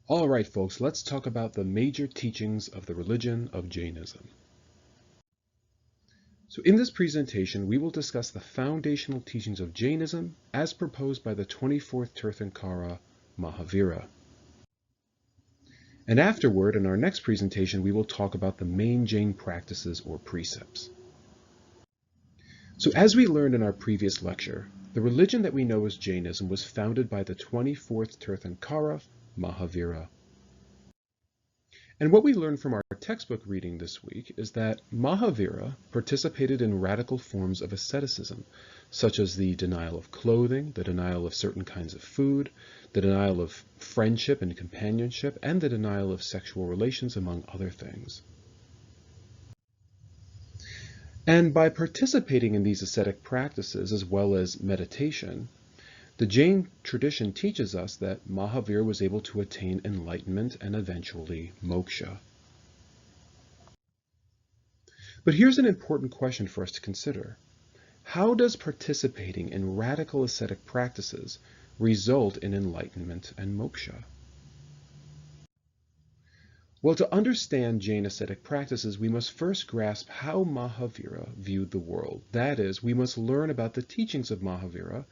All right, folks, let's talk about the major teachings of the religion of Jainism. So in this presentation, we will discuss the foundational teachings of Jainism as proposed by the 24th Tirthankara Mahavira. And afterward, in our next presentation, we will talk about the main Jain practices or precepts. So as we learned in our previous lecture, the religion that we know as Jainism was founded by the 24th Tirthankara Mahavira. And what we learned from our textbook reading this week is that Mahavira participated in radical forms of asceticism, such as the denial of clothing, the denial of certain kinds of food, the denial of friendship and companionship, and the denial of sexual relations, among other things. And by participating in these ascetic practices, as well as meditation, the Jain tradition teaches us that Mahavira was able to attain enlightenment and eventually moksha. But here's an important question for us to consider. How does participating in radical ascetic practices result in enlightenment and moksha? Well, to understand Jain ascetic practices, we must first grasp how Mahavira viewed the world. That is, we must learn about the teachings of Mahavira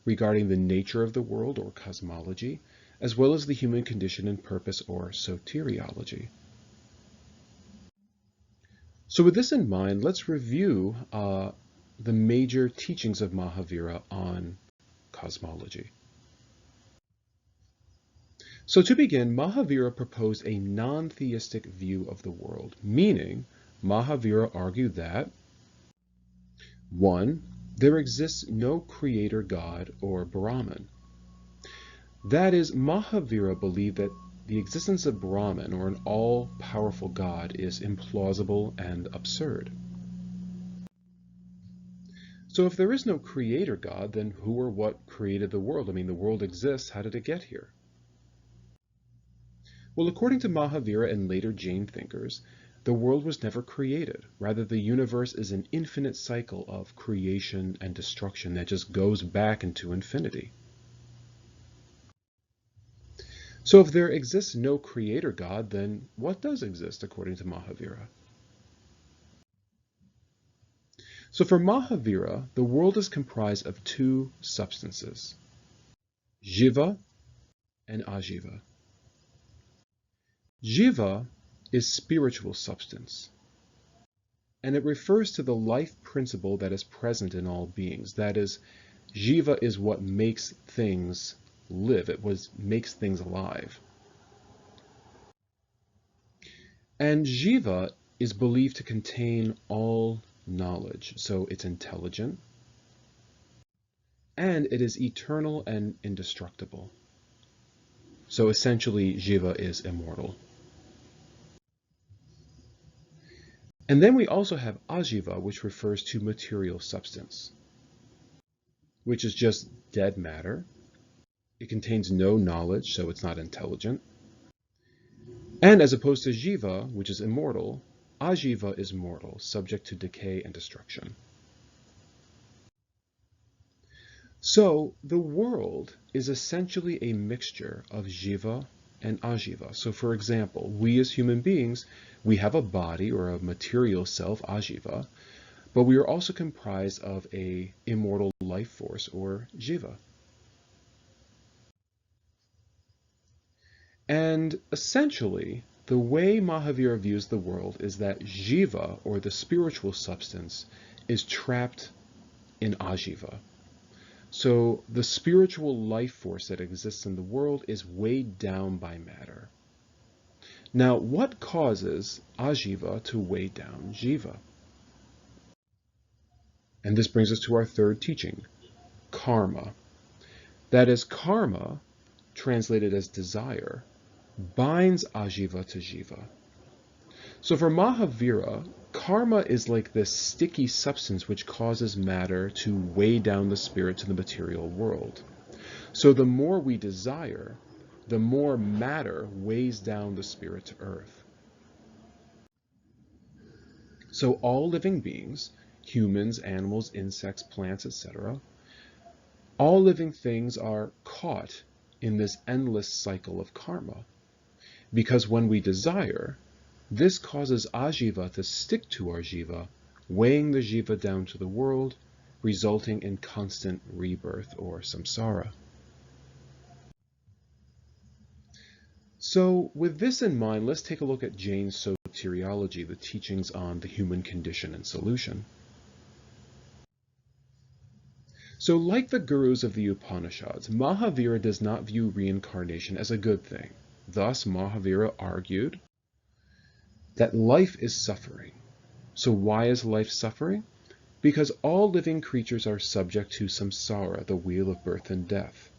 regarding the nature of the world, or cosmology, as well as the human condition and purpose, or soteriology. So with this in mind, let's review the major teachings of Mahavira on cosmology. So to begin, Mahavira proposed a non-theistic view of the world, meaning Mahavira argued that 1. There exists no creator God or Brahman. That is, Mahavira believed that the existence of Brahman, or an all-powerful God, is implausible and absurd. So if there is no creator God, then who or what created the world? I mean, the world exists. How did it get here? Well, according to Mahavira and later Jain thinkers, the world was never created. Rather, the universe is an infinite cycle of creation and destruction that just goes back into infinity. So if there exists no creator God, then what does exist according to Mahavira? So for Mahavira, the world is comprised of two substances, Jiva and Ajiva. Jiva is spiritual substance, and it refers to the life principle that is present in all beings. That is, Jiva is what makes things live. It makes things alive. And Jiva is believed to contain all knowledge, so it's intelligent, and it is eternal and indestructible. So essentially, Jiva is immortal. And then we also have Ajiva, which refers to material substance, which is just dead matter. It contains no knowledge, so it's not intelligent. And as opposed to Jiva, which is immortal, Ajiva is mortal, subject to decay and destruction. So the world is essentially a mixture of Jiva and Ajiva. So for example, we as human beings, we have a body or a material self, Ajiva, but we are also comprised of a immortal life force, or Jiva. And essentially, the way Mahavira views the world is that Jiva, or the spiritual substance, is trapped in Ajiva. So the spiritual life force that exists in the world is weighed down by matter. Now, what causes Ajiva to weigh down Jiva? And this brings us to our third teaching, karma. That is, karma, translated as desire, binds Ajiva to Jiva. So for Mahavira, karma is like this sticky substance which causes matter to weigh down the spirit to the material world. So the more we desire, the more matter weighs down the spirit to earth. So all living beings, humans, animals, insects, plants, etc., all living things are caught in this endless cycle of karma. because when we desire, this causes ajiva to stick to our jiva, weighing the jiva down to the world, resulting in constant rebirth or samsara. So with this in mind, let's take a look at Jain soteriology, the teachings on the human condition and solution. So like the gurus of the Upanishads, Mahavira does not view reincarnation as a good thing. Thus, Mahavira argued that life is suffering. So why is life suffering? Because all living creatures are subject to samsara, the wheel of birth and death.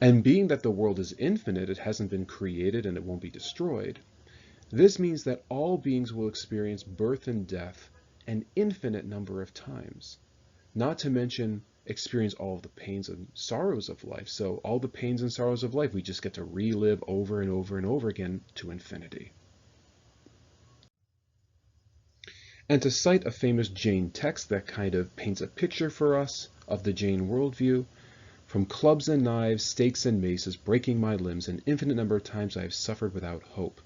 And being that the world is infinite, it hasn't been created and it won't be destroyed, this means that all beings will experience birth and death an infinite number of times, not to mention experience all of the pains and sorrows of life. So all the pains and sorrows of life, we just get to relive over and over and over again to infinity. And to cite a famous Jain text that kind of paints a picture for us of the Jain worldview, from clubs and knives, stakes and maces, breaking my limbs, an infinite number of times I have suffered without hope.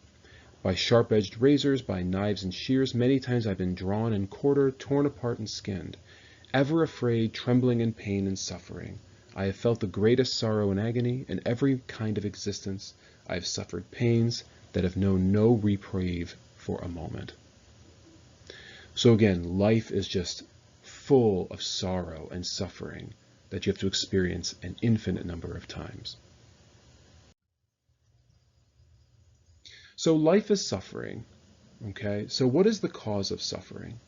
By sharp-edged razors, by knives and shears, many times I've been drawn and quartered, torn apart and skinned. Ever afraid, trembling in pain and suffering, I have felt the greatest sorrow and agony. In every kind of existence, I have suffered pains that have known no reprieve for a moment. So again, life is just full of sorrow and suffering that you have to experience an infinite number of times. So life is suffering, okay? So what is the cause of suffering?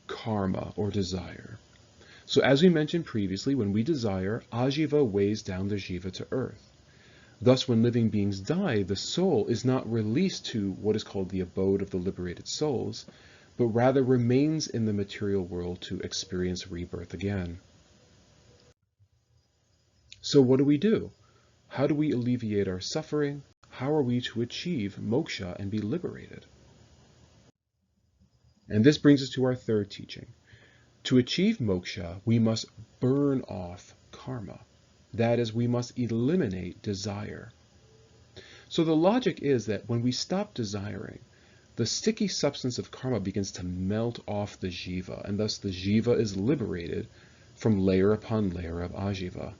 Karma, or desire. So as we mentioned previously, when we desire, ajiva weighs down the jiva to earth. Thus, when living beings die, the soul is not released to what is called the abode of the liberated souls, but rather remains in the material world to experience rebirth again. So what do? How do we alleviate our suffering? How are we to achieve moksha and be liberated? And this brings us to our third teaching. To achieve moksha, we must burn off karma. That is, we must eliminate desire. So the logic is that when we stop desiring, the sticky substance of karma begins to melt off the jiva, and thus the jiva is liberated from layer upon layer of ajiva.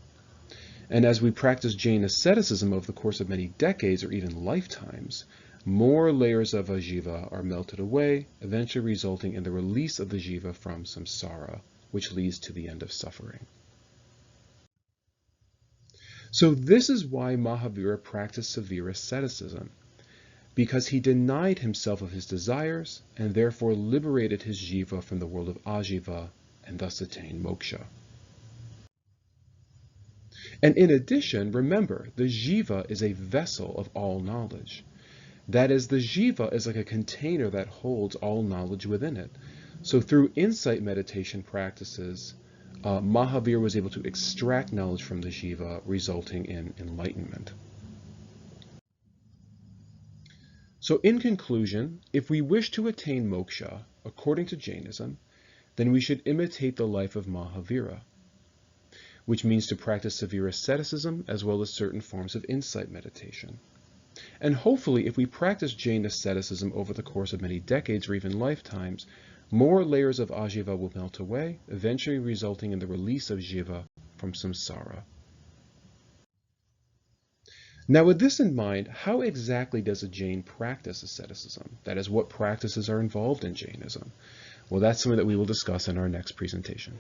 And as we practice Jain asceticism over the course of many decades or even lifetimes, more layers of ajiva are melted away, eventually resulting in the release of the jiva from samsara, which leads to the end of suffering. So this is why Mahavira practiced severe asceticism, because he denied himself of his desires and therefore liberated his jiva from the world of ajiva and thus attained moksha. And in addition, remember, the jiva is a vessel of all knowledge. That is, the jiva is like a container that holds all knowledge within it. So through insight meditation practices, Mahavira was able to extract knowledge from the jiva, resulting in enlightenment. So in conclusion, if we wish to attain moksha, according to Jainism, then we should imitate the life of Mahavira, which means to practice severe asceticism as well as certain forms of insight meditation. And hopefully, if we practice Jain asceticism over the course of many decades or even lifetimes, more layers of ajiva will melt away, eventually resulting in the release of jiva from samsara. Now with this in mind, how exactly does a Jain practice asceticism? That is, what practices are involved in Jainism? Well, that's something that we will discuss in our next presentation.